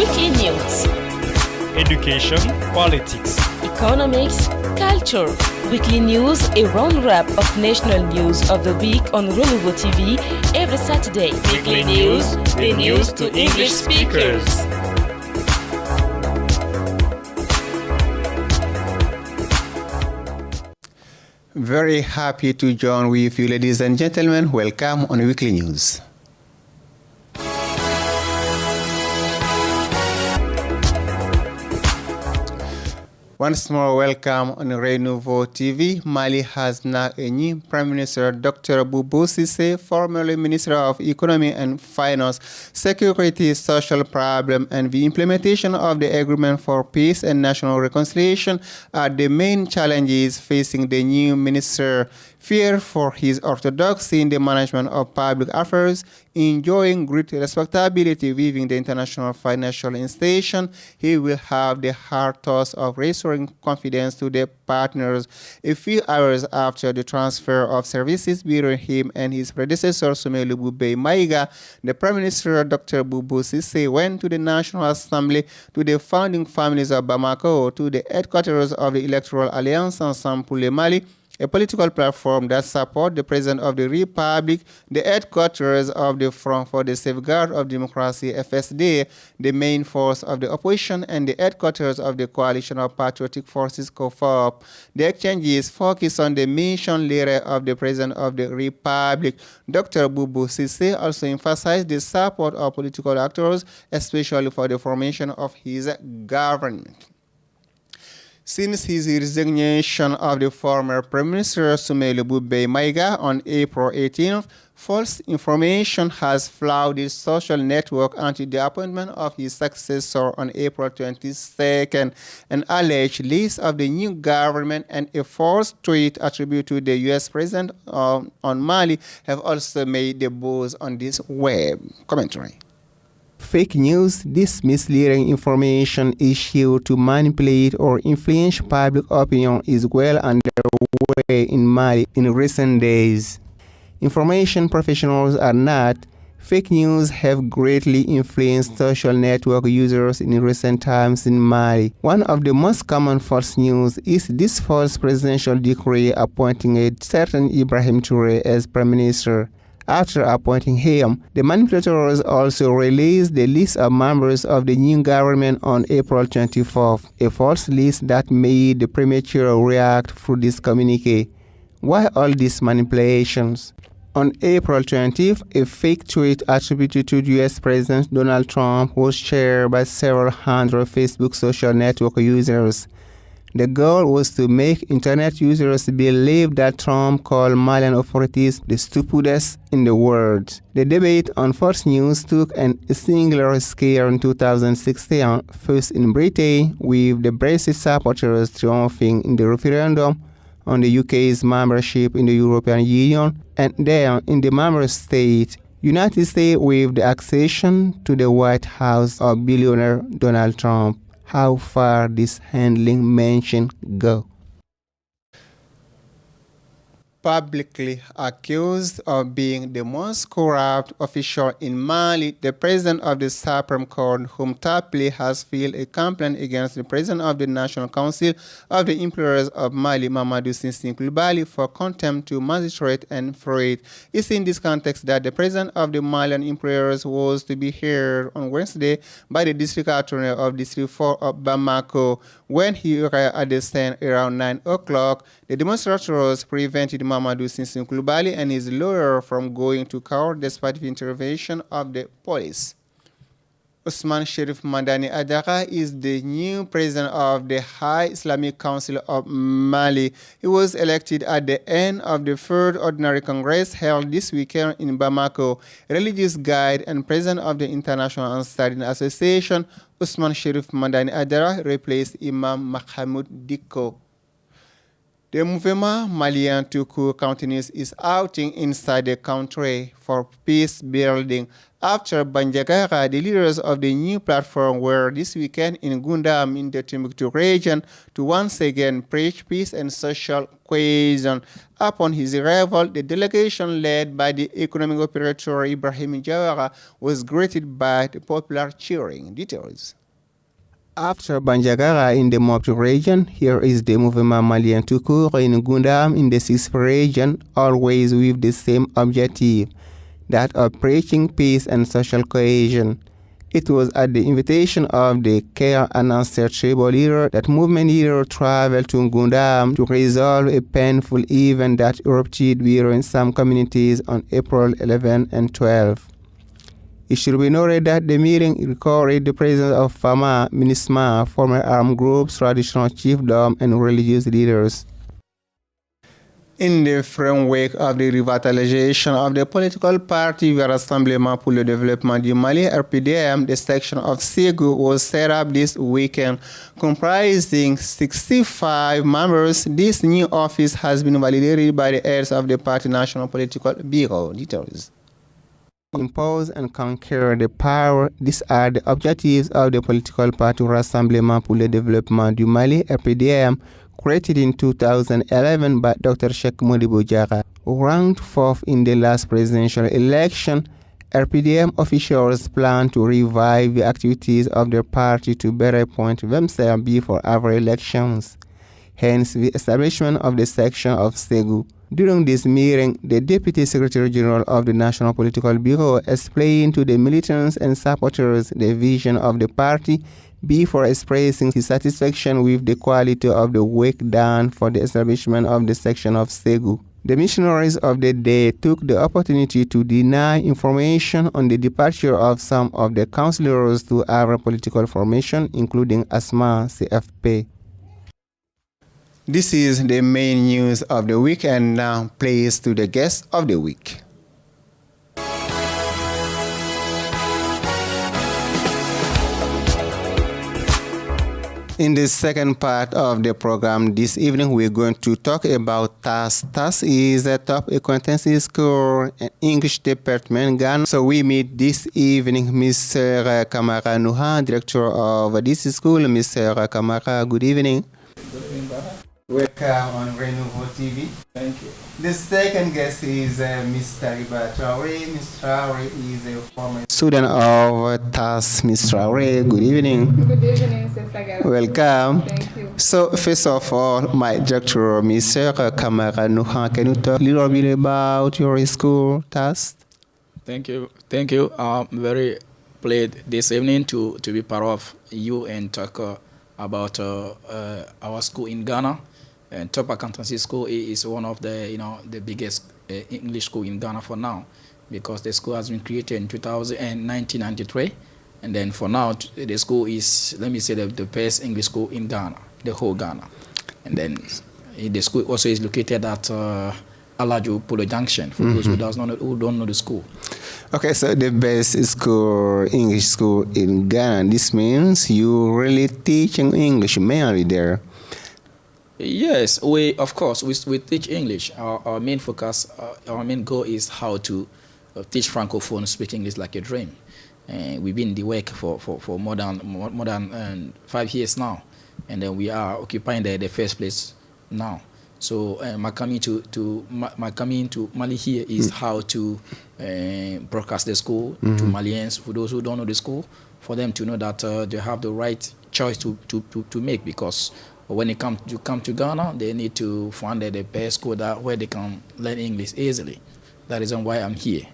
weekly news, education, politics, economics, culture. Weekly news, a round-wrap of national news of the week on Renouveau TV every Saturday. Weekly news, the news to English speakers. Very happy to join with you, ladies and gentlemen. Welcome on Weekly News. Once more, welcome on Renouveau TV. Mali has now a new Prime Minister, Dr. Boubou Cissé, formerly Minister of Economy and Finance, Security, Social Problem, and the implementation of the Agreement for Peace and National Reconciliation are the main challenges facing the new minister. Fear for his orthodoxy in the management of public affairs, enjoying great respectability within the international financial institution, he will have the hard task of restoring confidence to the partners. A few hours after the transfer of services between him and his predecessor, Soumaïla Boubèye Maïga, the Prime Minister, Dr. Boubou Cissé, went to the National Assembly, to the founding families of Bamako, to the headquarters of the Electoral Alliance Ensemble pour le Mali, a political platform that supports the President of the Republic, the headquarters of the Front for the Safeguard of Democracy, FSD, the main force of the opposition, and the headquarters of the Coalition of Patriotic Forces, COFOP. The exchanges focus on the mission leader of the President of the Republic. Dr. Boubou Cissé also emphasized the support of political actors, especially for the formation of his government. Since his resignation of the former Prime Minister Soumaïla Boubèye Maïga on April 18th, false information has flooded social network until the appointment of his successor on April 22nd. An alleged list of the new government and a false tweet attributed to the U.S. President on Mali have also made the buzz on this web. Commentary. Fake news, this misleading information issued to manipulate or influence public opinion is well underway in Mali in recent days. Information professionals are not. Fake news have greatly influenced social network users in recent times in Mali. One of the most common false news is this false presidential decree appointing a certain Ibrahim Touré as Prime Minister. After appointing him, the manipulators also released the list of members of the new government on April 24th, a false list that made the premature react through this communique. Why all these manipulations? On April 20th, a fake tweet attributed to U.S. President Donald Trump was shared by several hundred Facebook social network users. The goal was to make internet users believe that Trump called Malian authorities the stupidest in the world. The debate on false news took a singular scale in 2016, first in Britain, with the Brexit supporters triumphing in the referendum on the UK's membership in the European Union, and then in the member state, United States, with the accession to the White House of billionaire Donald Trump. How far this handling mention go? Publicly accused of being the most corrupt official in Mali, the president of the Supreme Court, whom Tapli has filed a complaint against the president of the National Council of the Employers of Mali, Mamadou Sissin Coulibaly, for contempt to magistrate and fraud. It's in this context that the president of the Malian employers was to be heard on Wednesday by the district attorney of District 4 of Bamako. When he arrived at the stand around 9 o'clock, the demonstrators prevented Mamadou Sissin Coulibaly and his lawyer from going to court despite the intervention of the police. Ousmane Cherif Madani Adara is the new president of the High Islamic Council of Mali. He was elected at the end of the third ordinary congress held this weekend in Bamako. Religious guide and president of the International Ansarudine Association, Ousmane Cherif Madani Adara replaced Imam Mahmoud Dicko. The movement Malian to coup continues its outing inside the country for peace building After Banjagara, the leaders of the new platform were this weekend in Gundam in the Timbuktu region to once again preach peace and social cohesion. Upon his arrival, the delegation led by the economic operator Ibrahim Jawara was greeted by the popular cheering. Details. After Banjagara in the Mopti region, here is the movement Malienne Tukur in Gundam in the 6th region, always with the same objective, that of preaching peace and social cohesion. It was at the invitation of the care announcer tribal leader that movement leader traveled to Gundam to resolve a painful event that erupted in some communities on April 11 and 12. It should be noted that the meeting recorded the presence of Fama, MINISMA, former armed groups, traditional chiefdom, and religious leaders. In the framework of the revitalization of the political party Rassemblement pour le Développement du Mali, RPDM, the section of Ségou was set up this weekend, comprising 65 members. This new office has been validated by the heads of the party National Political Bureau. Details. Impose and conquer the power. These are the objectives of the political party Rassemblement pour le Développement du Mali, RPDM, created in 2011 by Dr. Sheikh Modibo Diarra. Ranked 4th in the last presidential election, RPDM officials plan to revive the activities of their party to better point themselves before other elections. Hence, the establishment of the section of Ségou. During this meeting, the Deputy Secretary General of the National Political Bureau explained to the militants and supporters the vision of the party before expressing his satisfaction with the quality of the work done for the establishment of the section of Ségou. The missionaries of the day took the opportunity to deny information on the departure of some of the councillors to other political formation, including ASMA, CFP. This is the main news of the week, and now plays to the guest of the week. In the second part of the program this evening, we're going to talk about TAS. TAS is a top accountancy school and English department Ghana. So we meet this evening Mr. Kamara Nuha, director of this school. Mr. Kamara, good evening. Good evening, brother. Welcome on Renouveau TV. Thank you. The second guest is Mr. Riba Traore. Mr. Traore is a former student of TAS. Mr. Traore, good evening. Good evening, Sister Gala. Welcome. Thank you. So, first of all, my director, Mr. Kamara Nuha, can you talk a little bit about your school, TAS? Thank you. Thank you. I'm very pleased this evening to be part of you and talk about our school in Ghana. And Top Accountancy School is one of the the biggest English school in Ghana for now, because the school has been created in 1993, and then for now the school is, let me say, the best English school in Ghana, the whole Ghana. And then the school also is located at Alaju Polo Junction, for those who don't know the school. Okay, so the best school, English school in Ghana. This means you really teaching English mainly there. Yes, we teach English. Our main focus, our main goal is how to teach Francophone speak English like a dream. And we've been in the work for more than 5 years now, and then we are occupying the first place now. So my coming to Mali here is how to broadcast the school to Malians, for those who don't know the school, for them to know that they have the right choice to make, because when they come to Ghana, they need to find the best school where they can learn English easily. That is why I'm here.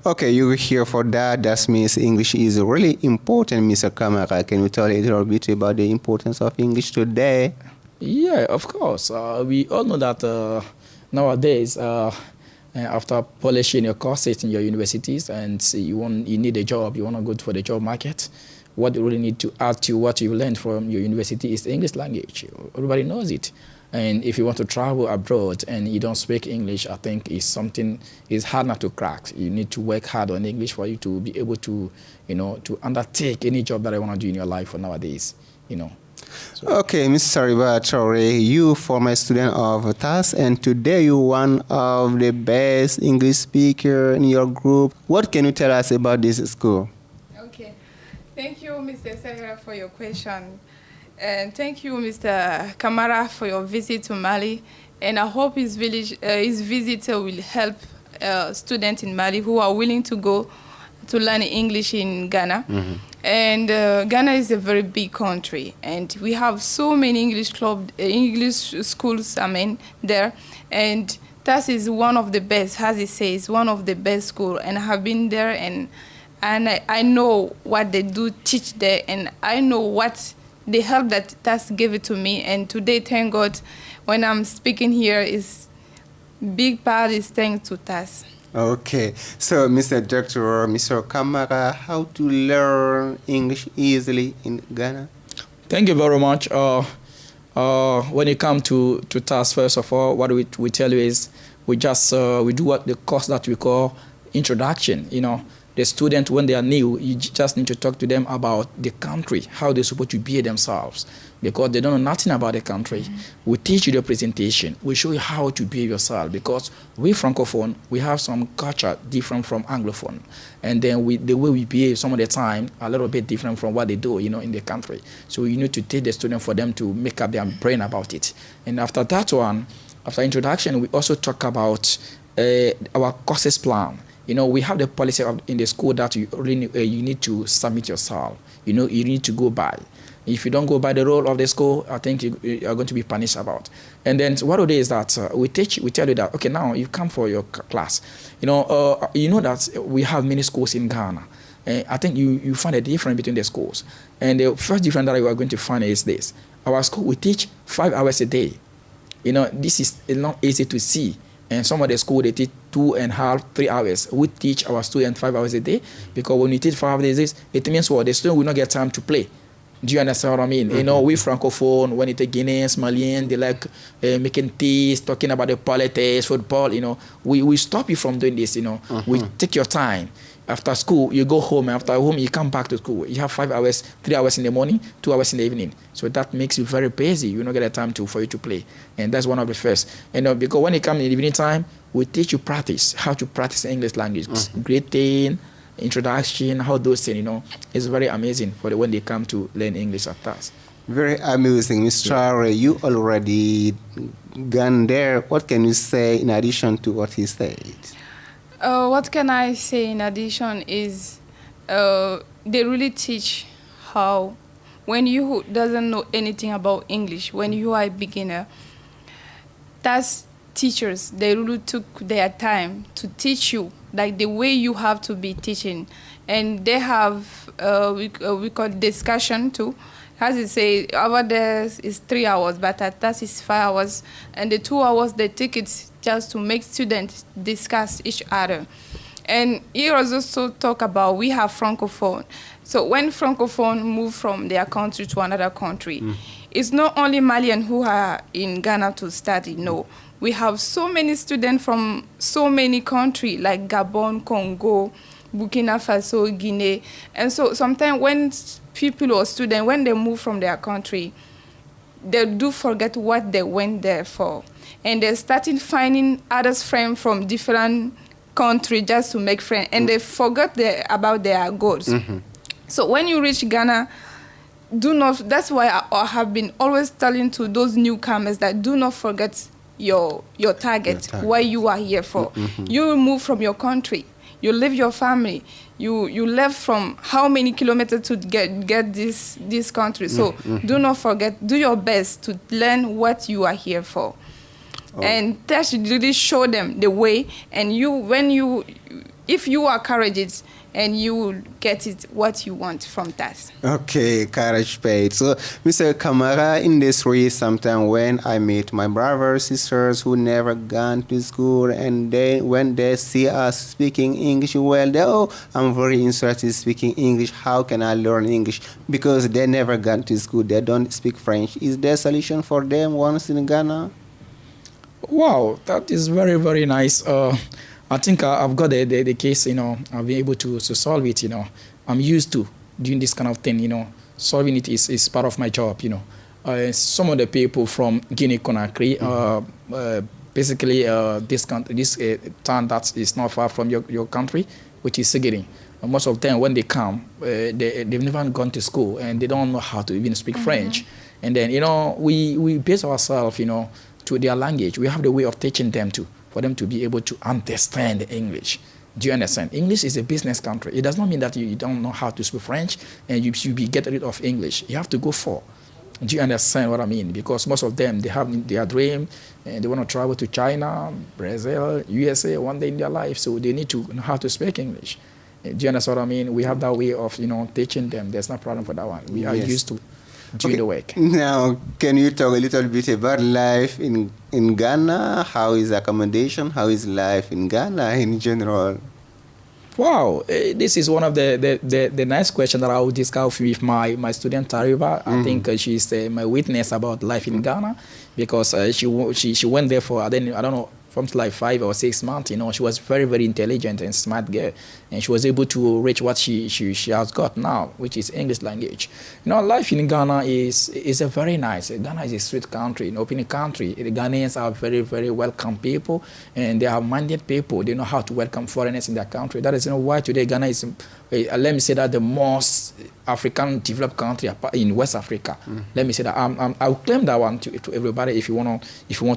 Okay, you're here for that. That means English is really important, Mr. Kamara. Can you tell a little bit about the importance of English today? Yeah, of course. We all know that nowadays, after polishing your courses in your universities and you need a job, you want to go for the job market, what you really need to add to what you learned from your university is the English language. Everybody knows it. And if you want to travel abroad and you don't speak English, I think it's hard not to crack. You need to work hard on English for you to be able to, to undertake any job that I want to do in your life for nowadays, Okay, Mr. Riba Traore, you former student of TAS, and today you one of the best English speaker in your group. What can you tell us about this school? Okay. Thank you, Mr. Sarah, for your question. And thank you, Mr. Kamara, for your visit to Mali. And I hope his visit will help students in Mali who are willing to go to learn English in Ghana. Mm-hmm. And Ghana is a very big country, and we have so many English schools, there. And TAS is one of the best, as he says, one of the best schools. And I have been there, and I know what they do teach there, and I know what the help that TAS gave it to me. And today, thank God, when I'm speaking here, is big part is thanks to TAS. Okay, so Mr. Doctor, Mr. Kamara, how to learn English easily in Ghana? Thank you very much. When you come to TAS, first of all, what we tell you is we do what the course that we call introduction. You know, the student, when they are new, you just need to talk to them about the country, how they're supposed to behave themselves, because they don't know nothing about the country. Mm-hmm. We teach you the presentation. We show you how to behave yourself, because we Francophone, we have some culture different from Anglophone. And then the way we behave some of the time a little bit different from what they do, in the country. So you need to teach the student for them to make up their brain about it. And after that one, after introduction, we also talk about our courses plan. We have the policy in the school that you need to submit yourself. You need to go by. If you don't go by the rule of the school, I think you are going to be punished about. And then what it is that we tell you that, okay, now you come for your class. You know that we have many schools in Ghana. I think you find a difference between the schools. And the first difference that you are going to find is this. Our school, we teach 5 hours a day. This is not easy to see. And some of the school, they teach 2.5, 3 hours. We teach our students 5 hours a day, because when you teach 5 hours, it means what? The student will not get time to play. Do you understand what I mean? Mm-hmm. We Francophone, when you take Guineans, Malienne, they like making teas, talking about the politics, football, we stop you from doing this, Mm-hmm. We take your time. After school, you go home. After home, you come back to school. You have 5 hours, 3 hours in the morning, 2 hours in the evening. So that makes you very busy. You don't get a time for you to play. And that's one of the first. Because when you come in the evening time, we teach you how to practice English language. Mm-hmm. Greeting, introduction, how those things, it's very amazing when they come to learn English at TAS. Very amusing. Mr. Traore, you already gone there. What can you say in addition to what he said? What can I say in addition is they really teach how, when you doesn't know anything about English, when you are a beginner, TAS teachers, they really took their time to teach you, like the way you have to be teaching. And they have, we call discussion too. As you say, over there is 3 hours, but at TAS is 5 hours. And the 2 hours, they take it just to make students discuss each other. And he also talk about, we have Francophone. So when Francophone move from their country to another country, it's not only Malian who are in Ghana to study, no. We have so many students from so many countries, like Gabon, Congo, Burkina Faso, Guinea. And so sometimes when people or students, when they move from their country, they do forget what they went there for. And they started finding others friends from different countries just to make friends. And they forgot about their goals. Mm-hmm. So when you reach Ghana, that's why I have been always telling to those newcomers that do not forget your target, why you are here for. Mm-hmm. You move from your country. You leave your family. You left from how many kilometers to get this country. So do not forget, do your best to learn what you are here for. Oh. And that should really show them the way. And if you are courageous, and you will get it what you want from that. Okay, courage paid. So, Mr. Kamara, in this way, sometimes when I meet my brothers, sisters who never gone to school, and when they see us speaking English well, I'm very interested in speaking English. How can I learn English? Because they never gone to school. They don't speak French. Is there a solution for them once in Ghana? Wow, that is very, very nice. I think I've got the case, I've been able to solve it, I'm used to doing this kind of thing, solving it is part of my job. Some of the people from Guinea-Conakry, basically this town that is not far from your country, which is Sigiri. Most of them, when they come, they've never gone to school and they don't know how to even speak French. And then, we base ourselves, to their language. We have the way of teaching them for them to be able to understand English. Do you understand? English is a business country. It does not mean that you don't know how to speak French and you should get rid of English. You have to go for. Do you understand what I mean? Because most of them, they have their dream and they want to travel to China, Brazil, USA one day in their life. So they need to know how to speak English. Do you understand what I mean? We have that way of, teaching them. There's no problem for that one. We are used to doing the work. Now, can you talk a little bit about life in Ghana? How is accommodation? How is life in Ghana in general? Wow, this is one of the nice questions that I will discuss with my student Tariba. I think she's my witness about life in Ghana, because she went there for I don't know, from like 5 or 6 months. She was very, very intelligent and smart girl, and she was able to reach what she has got now, which is English language. Life in Ghana is a very nice. Ghana is a sweet country, an open country. The Ghanaians are very, very welcome people, and they are minded people. They know how to welcome foreigners in their country. That is why today Ghana is, let me say that, the most African developed country in West Africa. Let me say that. I'll claim that one to everybody. If you want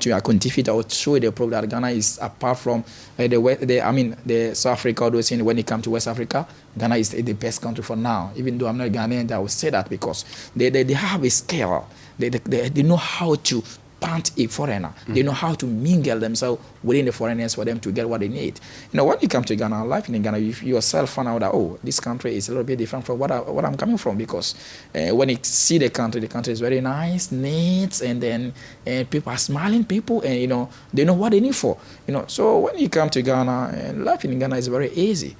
to, I can defeat. I will show you the proof that Ghana is, apart from the South Africa, those things, when it comes to West Africa, Ghana is the best country for now. Even though I'm not Ghanaian, I will say that because they have a scale. They know how to pant a foreigner. They know how to mingle themselves within the foreigners for them to get what they need. When you come to Ghana, life in Ghana, you yourself find out that, this country is a little bit different from what I'm coming from, because when you see the country is very nice, neat, and then people are smiling people, and they know what they need for. So when you come to Ghana, life in Ghana is very easy.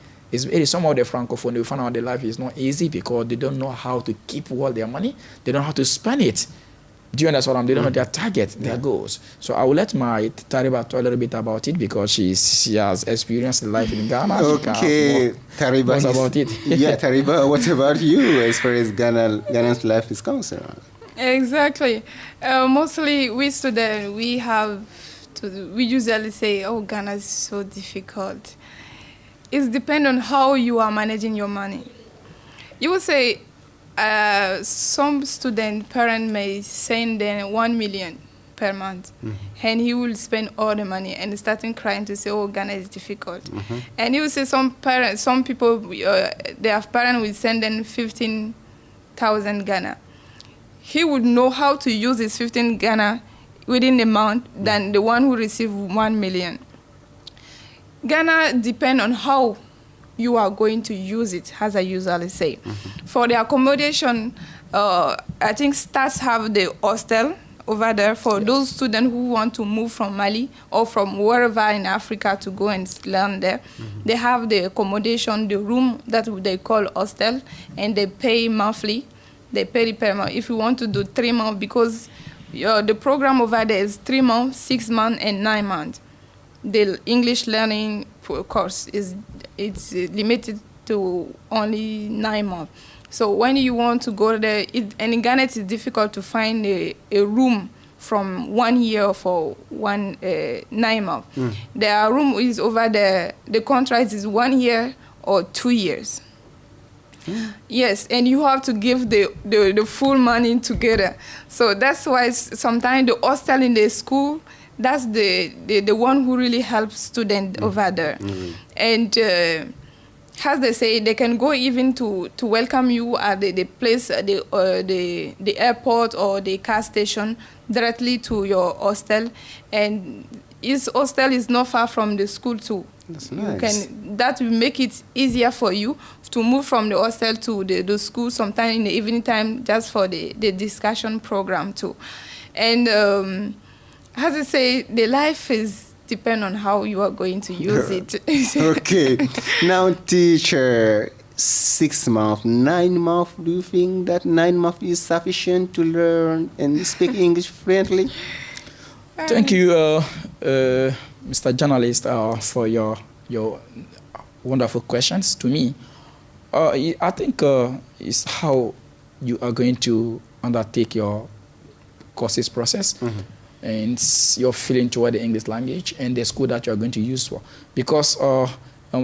Some of the Francophone, they find out their life is not easy because they don't know how to keep all their money. They don't know how to spend it. Do you understand what I'm? They don't know their target, their goals. So I will let my Tariba talk a little bit about it, because she has experienced life in Ghana. Okay, Tariba. What about it? Yeah, Tariba, what about you as far as Ghana's life is concerned? Exactly. Mostly we students, we usually say, Ghana is so difficult. It depends on how you are managing your money. You would say, some student parent may send them 1 million per month, and he will spend all the money and starting crying to say, Ghana is difficult. And you will say some people, their parent will send them 15,000 Ghana. He would know how to use his 15 Ghana within a month than the one who received 1 million. Ghana depends on how you are going to use it, as I usually say. For the accommodation, I think Stats have the hostel over there for those students who want to move from Mali or from wherever in Africa to go and learn there. They have the accommodation, the room that they call hostel, and they pay monthly. They pay per month. If you want to do 3 months, because the program over there is 3 months, 6 months, and 9 months. The English learning course it's limited to only 9 months. So when you want to go there, and in Ghana it's difficult to find a room from 1 year for 9 months. The room is over there. The contract is 1 year or 2 years. Yes, and you have to give the full money together. So that's why sometimes the hostel in the school, that's the one who really helps students over there. And as they say, they can go even to welcome you at the place, the airport or the car station, directly to your hostel. And his hostel is not far from the school too. That's nice. That will make it easier for you to move from the hostel to the school sometime in the evening time, just for the discussion program too. And as I say, the life is depend on how you are going to use it. Okay. Now, teacher, 6 months, 9 months, do you think that 9 months is sufficient to learn and speak English fluently? Thank you, Mr. Journalist, for your wonderful questions to me. I think it's how you are going to undertake your courses process, and you're feeling toward the English language and the school that you're going to use for. Because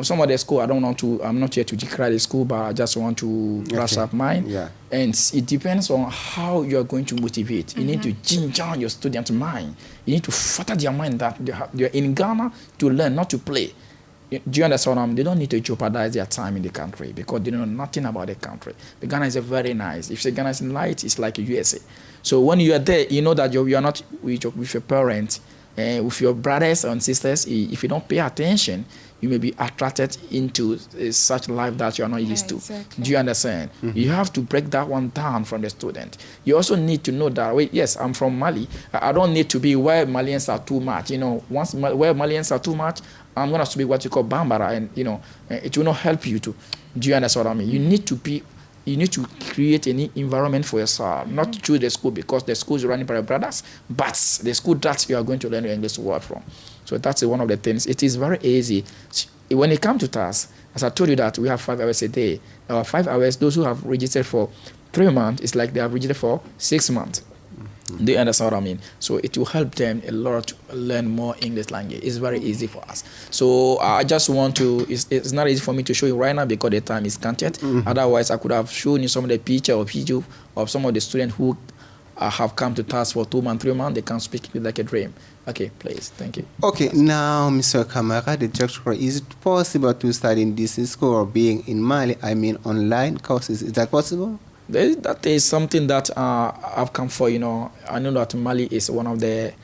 some of the school, I'm not here to decry the school, but I just want to brush up mine. Yeah. And it depends on how you're going to motivate. You need to ginger your students' mind. You need to fatter their mind that they're in Ghana to learn, not to play. Do you understand what I mean? They don't need to jeopardize their time in the country because they know nothing about the country. The Ghana is a very nice. If you say Ghana is light, it's like a USA. So when you are there, you know that you are not with your parents, with your brothers and sisters. If you don't pay attention, you may be attracted into such life that you are not used to. Exactly. Do you understand? You have to break that one down from the student. You also need to know that, wait, yes, I'm from Mali. I don't need to be where Malians are too much. Once where Malians are too much, I'm going to speak what you call Bambara, and, it will not help you to. Do you understand what I mean? You need to create any environment for yourself, not through the school, because the school is running by your brothers, but the school that you are going to learn your English word from. So that's one of the things. It is very easy. When it comes to tasks, as I told you that we have 5 hours a day. 5 hours, those who have registered for 3 months, it's like they have registered for 6 months. Do you understand what I mean? So it will help them a lot to learn more English language. It's very easy for us. So I just want to, it's not easy for me to show you right now because the time is content. Otherwise, I could have shown you some of the picture or video of some of the students who have come to task for 2 months, 3 months. They can speak like a dream. Okay, please. Thank you. Okay, now, Mr. Kamara, the doctor, is it possible to study in this school or being in Mali? I mean, online courses. Is that possible? That is something that I've come for. I know that Mali is one of the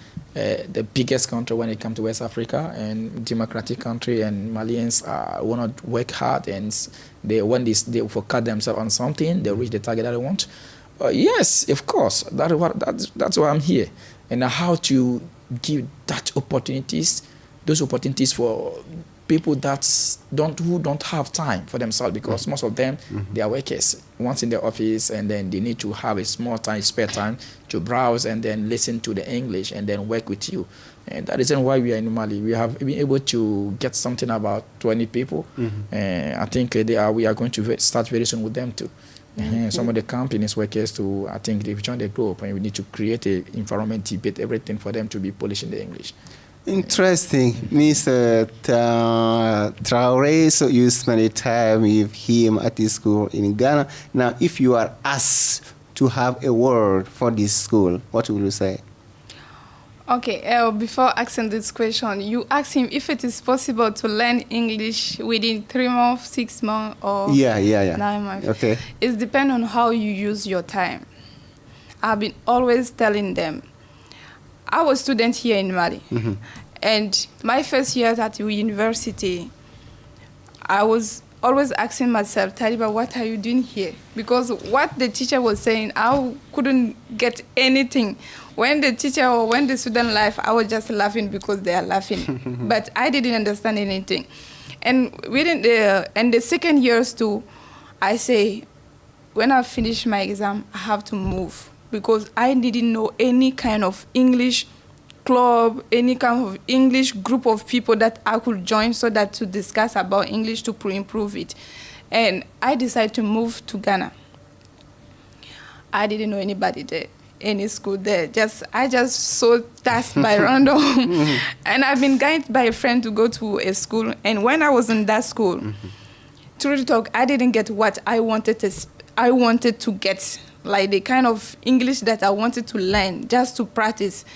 biggest country when it comes to West Africa and democratic country, and Malians want to work hard, and when they focus themselves on something, they reach the target that they want. Yes, of course. That's why I'm here, and how to give those opportunities for people who don't have time for themselves, because most of them they are workers once in the office, and then they need to have a small time, spare time to browse and then listen to the English and then work with you. And that is why we are in Mali. We have been able to get something about 20 people. I think we are going to start very soon with them too. Some of the companies workers too, I think they've joined the group, and we need to create an environment, debate, everything for them to be polished in the English. Interesting. Mr. Traore, so you spent time with him at his school in Ghana. Now, if you are asked to have a word for this school, what will you say? Okay, before asking this question, you asked him if it is possible to learn English within 3 months, 6 months, or 9 months. Okay. It depends on how you use your time. I've been always telling them, I was a student here in Mali, and my first year at university, I was always asking myself, Taliba, what are you doing here? Because what the teacher was saying, I couldn't get anything. When the teacher or when the student laughed, I was just laughing because they are laughing. But I didn't understand anything. And within the second years too, I say, when I finish my exam, I have to move, because I didn't know any kind of English club, any kind of English group of people that I could join so that to discuss about English to improve it. And I decided to move to Ghana. I didn't know anybody there, any school there. I just saw task by random. And I've been guided by a friend to go to a school. And when I was in that school, to really talk, I didn't get what I wanted to get, like the kind of English that I wanted to learn, just to practice.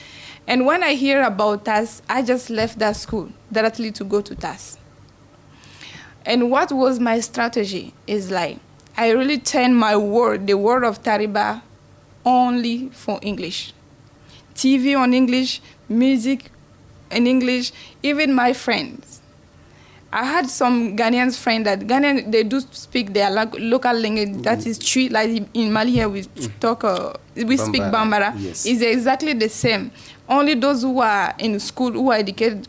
And when I hear about TAS, I just left that school directly to go to TAS. And what was my strategy is like, I really turned the word of Tariba, only for English. TV on English, music in English, even my friends. I had some Ghanaian friends that they do speak their local language. That is true. Like in Mali here, we speak Bambara. Yes. It's exactly the same. Only those who are in school, who are educated,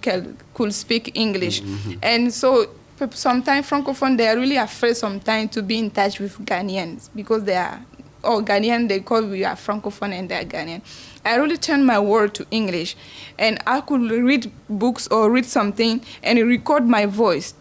could speak English. And so sometimes Francophone, they are really afraid sometimes to be in touch with Ghanaians, because they are, Ghanaian, they call we are Francophone and they are Ghanaian. I really turned my word to English, and I could read books or read something and record my voice.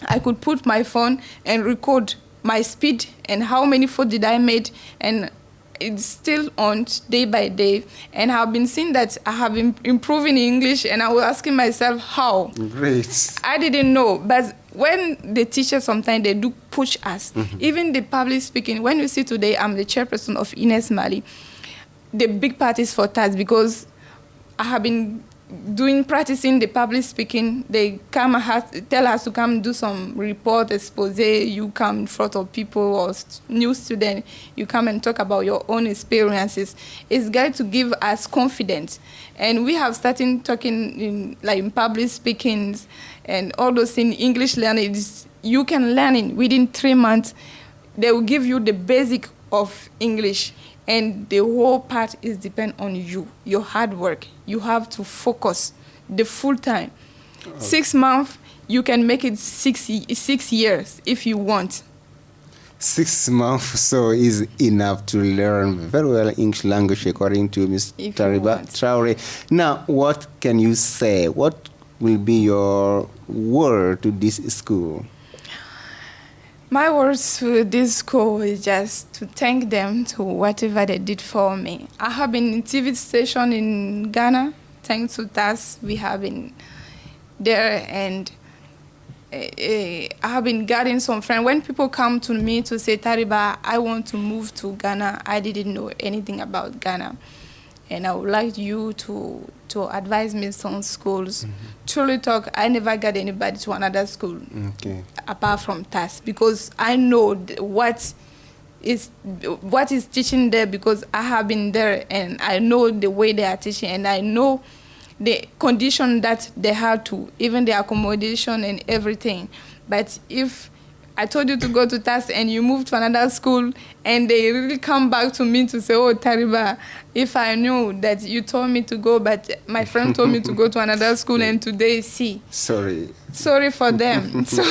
I could put my phone and record my speed and how many food did I made, and it's still on day by day, and I've been seeing that I have been improving English, and I was asking myself how. Great. I didn't know, but when the teachers sometimes they do push us, even the public speaking. When you see today, I'm the chairperson of Ines Mali. The big part is for TAS because I have been practicing the public speaking. They come tell us to come do some report, expose. You come in front of people or new student. You come and talk about your own experiences. It's going to give us confidence, and we have started talking in public speakings and all those in English learning. You can learn it within 3 months. They will give you the basic of English. And the whole part is depend on you, your hard work. You have to focus the full time. 6 months, you can make it 6 years if you want. 6 months so is enough to learn very well English language according to Ms. Tariba Traore. Now, what can you say? What will be your word to this school? My words to this school is just to thank them to whatever they did for me. I have been in TV station in Ghana. Thanks to TAS, we have been there, and I have been getting some friends. When people come to me to say, Tariba, I want to move to Ghana, I didn't know anything about Ghana. And I would like you to advise me some schools. Truly talk, I never got anybody to another school apart from TAS, because I know what is teaching there, because I have been there and I know the way they are teaching, and I know the condition that they have to, even the accommodation and everything. But if I told you to go to TAS and you move to another school and they really come back to me to say, oh, Tariba, if I knew that you told me to go, but my friend told me to go to another school, and today, see. Sorry for them. So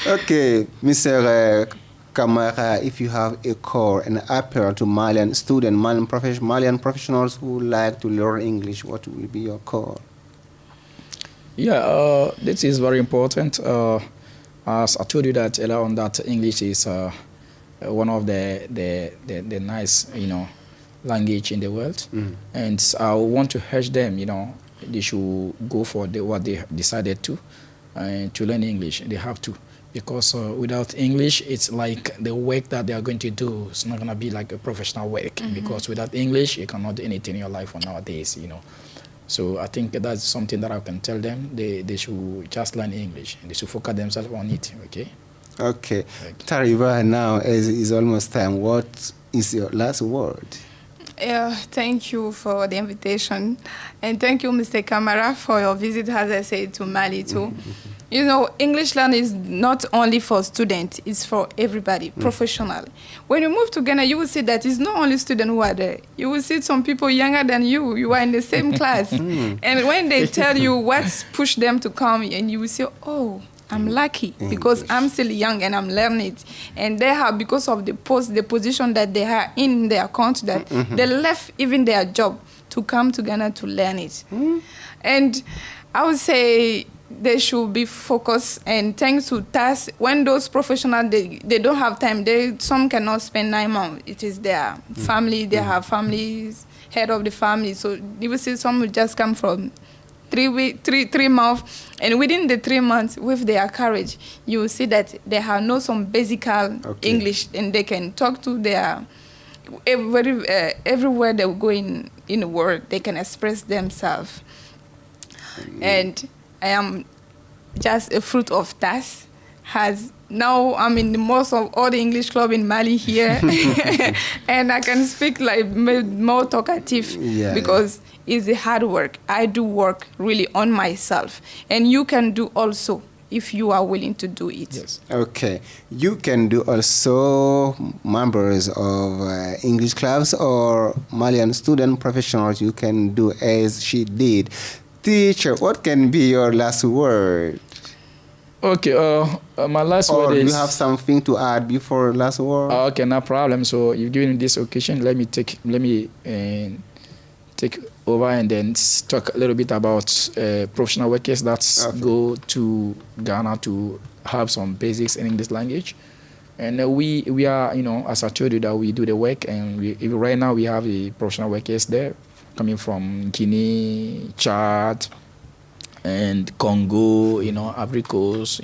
okay, Mr. Kamara, if you have a call, an appeal to Malian students, Malian professionals who like to learn English, what will be your call? Yeah, this is very important. As I told you that earlier on, that English is one of the nice, language in the world. And I want to urge them, they should go for what they decided to learn English. They have to, because without English, it's like the work that they are going to do. It's not going to be like a professional work, because without English, you cannot do anything in your life nowadays, So I think that's something that I can tell them. They should just learn English, and they should focus themselves on it, okay? Okay. Tariba, now is almost time. What is your last word? Thank you for the invitation. And thank you, Mr. Kamara, for your visit, as I said, to Mali too. English learning is not only for students, it's for everybody, professionally. When you move to Ghana, you will see that it's not only students who are there. You will see some people younger than you. You are in the same class. And when they tell you what's pushed them to come, and you will say, oh, I'm lucky because I'm still young and I'm learning it. And they have, because of the position that they are in their country, that they left even their job to come to Ghana to learn it. And I would say they should be focused, and thanks to TAS, when those professionals, they don't have time, some cannot spend 9 months. It is their family, they have families, head of the family. So you will see some will just come from 3 months, and within the 3 months, with their courage, you will see that they have know some basic English, and they can talk to their everywhere they go in the world, they can express themselves. And I am just a fruit of TAS. Now I'm in the most of all the English club in Mali here, and I can speak like more talkative because it's the hard work. I do work really on myself, and you can do also if you are willing to do it. Yes. Okay. You can do also members of English clubs or Malian student professionals. You can do as she did. Teacher, what can be your last word? Okay, my last word is... Or you have something to add before last word? Okay, no problem. So you've given this occasion, let me take over and then talk a little bit about professional workers that go to Ghana to have some basics in English language. And we are, as I told you, that we do the work, and right now we have the professional workers there coming from Guinea, Chad, and Congo, Ivory Coast,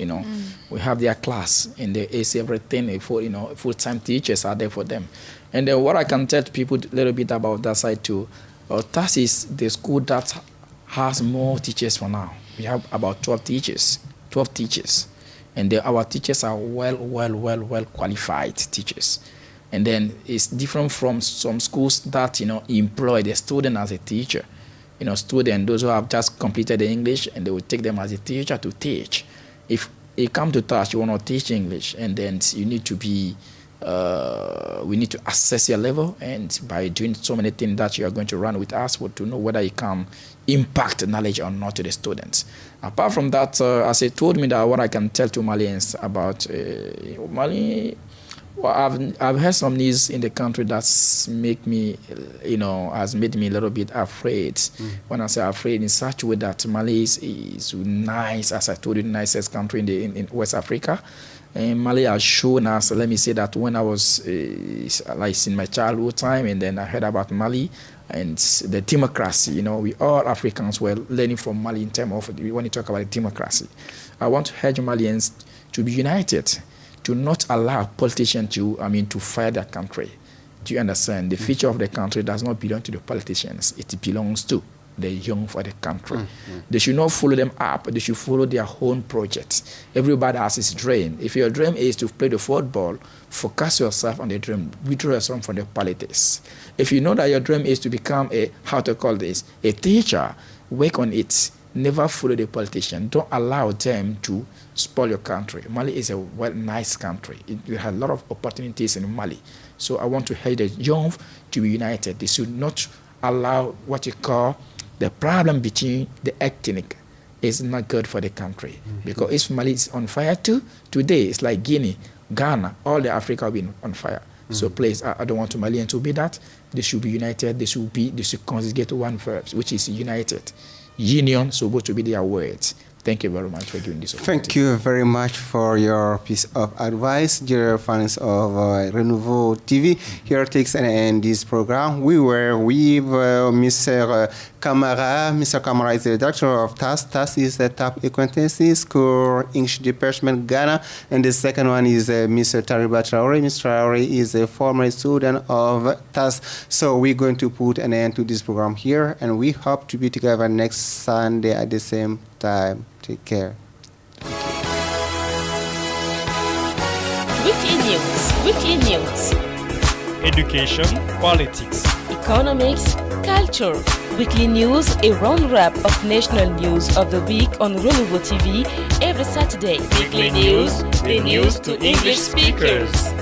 we have their class, and they ace everything. Full-time teachers are there for them. And what I can tell people a little bit about that side too, TAS is the school that has more teachers for now. We have about 12 teachers, and our teachers are well qualified teachers. And then it's different from some schools that employ the student as a teacher. Those who have just completed the English, and they will take them as a teacher to teach. If you come to TAS, you want to teach English, and then you need to be, we need to assess your level, and by doing so many things that you are going to run with us, to know whether you can impact knowledge or not to the students. Apart from that, as I told me that what I can tell to Malians about Mali. Well, I've heard some news in the country that's make me, has made me a little bit afraid. When I say afraid, in such a way that Mali is nice, as I told you, the nicest country in West Africa. And Mali has shown us, let me say that when I was like in my childhood time, and then I heard about Mali and the democracy, we all Africans were learning from Mali in terms of when you talk about democracy. I want to urge Malians to be united, to not allow politicians to fire their country. Do you understand? The future of the country does not belong to the politicians. It belongs to the young for the country. They should not follow them up. They should follow their own projects. Everybody has his dream. If your dream is to play the football, focus yourself on the dream. Withdraw yourself from the politics. If you know that your dream is to become a teacher, work on it. Never follow the politician. Don't allow them to spoil your country. Mali is a nice country. You have a lot of opportunities in Mali. So I want to urge the young to be united. They should not allow what you call the problem between the ethnic. Is not good for the country. Because if Mali is on fire too, today it's like Guinea, Ghana, all the Africa will be on fire. So please, I don't want Malians to be that. They should be united. They should conjugate one verb, which is united. Union supposed to be their words. Thank you very much for doing this. Thank you very much for your piece of advice, dear fans of Renouveau TV. Here takes an end this program. We were with Mr. Kamara. Mr. Kamara is the director of TAS. TAS is the Top Acquaintancy School English Department, Ghana. And the second one is Mr. Tariba Traore. Mr. Traore is a former student of TAS. So we're going to put an end to this program here, and we hope to be together next Sunday at the same time. Take care. Weekly news. Education, politics, Economics, culture. Weekly news, a roundup of national news of the week on Renouveau TV every Saturday. Weekly news, the news to English speakers.